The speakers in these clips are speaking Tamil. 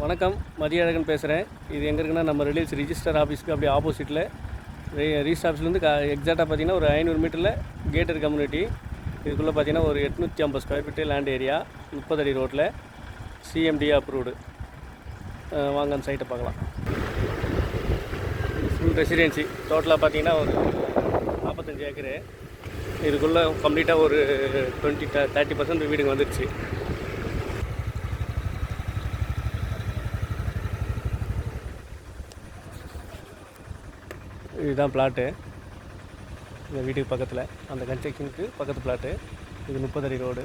வணக்கம், மதியழகன் பேசுகிறேன். இது எங்கே இருக்குன்னா நம்ம ரிலீஸ் ரிஜிஸ்டர் ஆஃபீஸ்க்கு அப்படியே ஆப்போசிட்டில் ரிஜிஸ்டர் ஆஃபீஸ்லேருந்து எக்ஸாக்டாக பார்த்தீங்கன்னா ஒரு 500 மீட்டரில் கேட்டட் கம்யூனிட்டி. இதுக்குள்ளே பார்த்தீங்கன்னா ஒரு 850 ஸ்கொயர் ஃபீட்டு லேண்ட் ஏரியா, 30 அடி ரோட்டில், சிஎம்டி அப்ரூவ்டு. வாங்க அந்த சைட்டை பார்க்கலாம். ஃபுல் ரெசிடென்சி டோட்டலாக பார்த்தீங்கன்னா ஒரு 45 ஏக்கரு. இதுக்குள்ளே கம்ப்ளீட்டாக ஒரு 30% வீடுங்க வந்துடுச்சு. இதுதான் பிளாட்டு. இந்த வீட்டுக்கு பக்கத்தில் அந்த கன்ஸ்ட்ரக்ஷனுக்கு பக்கத்து பிளாட்டு. இது 30 அடி ரோடு.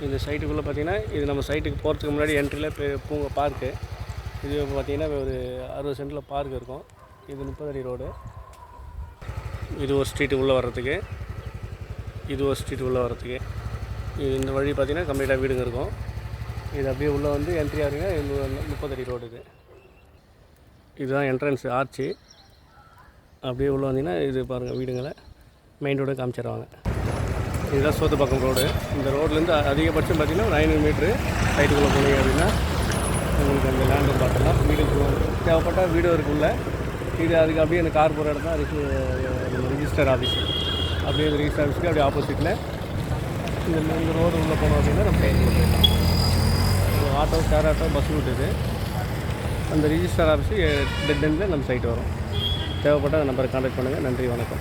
இந்த சைட்டுக்குள்ளே பார்த்திங்கன்னா இது நம்ம சைட்டுக்கு போகிறதுக்கு முன்னாடி என்ட்ரியில் பூங்கா பார்க்கு. இது பார்த்திங்கன்னா ஒரு 60 சென்டில் பார்க் இருக்கும். இது 30 அடி ரோடு. இது ஒரு ஸ்ட்ரீட்டு உள்ளே வர்றதுக்கு, இது ஒரு ஸ்ட்ரீட்டு உள்ளே வர்றதுக்கு. இந்த வழி பார்த்திங்கன்னா கம்ப்ளீட்டாக வீடுங்க இருக்கும். இது அப்படியே உள்ளே வந்து என்ட்ரி ஆகுங்க. இது 30 அடி ரோடு. இதுதான் என்ட்ரன்ஸ் ஆர்ச்சு. அப்படியே உள்ளே வந்தீங்கன்னா இது பாருங்கள், வீடுங்களை மெயின் ரோடு காமிச்சிடுவாங்க. இதுதான் சோத்துப்பாக்கம் ரோடு. இந்த ரோட்லேருந்து அதிகபட்சம் பார்த்திங்கன்னா ஒரு 500 மீட்ரு சைட்டுக்குள்ளே போனீங்க அப்படின்னா உங்களுக்கு அந்த லேண்டும் பார்த்துலாம். வீடுக்கு தேவைப்பட்டால் வீடு இருக்குள்ள இது அதுக்கு அப்படியே அந்த கார் போகிற இடம் தான் ரிஜிஸ்டர் ஆஃபீஸ். அப்படியே இந்த ரிஜிஸ்டர் ஆஃபீஸ்க்கு அப்படியே ஆப்போசிட்டில் இந்த ரோடு உள்ளே போனோம் அப்படின்னா நம்ம சைட்டுக்குள்ளே போயிடலாம். Auto, share auto, bus route இது. அந்த ரிஜிஸ்டர் ஆஃபீஸு டெட் எண்டில் நம்ம சைட்டு வரும். தேவைப்பட்ட நம்பரை கான்டாக்ட் பண்ணுங்கள். நன்றி, வணக்கம்.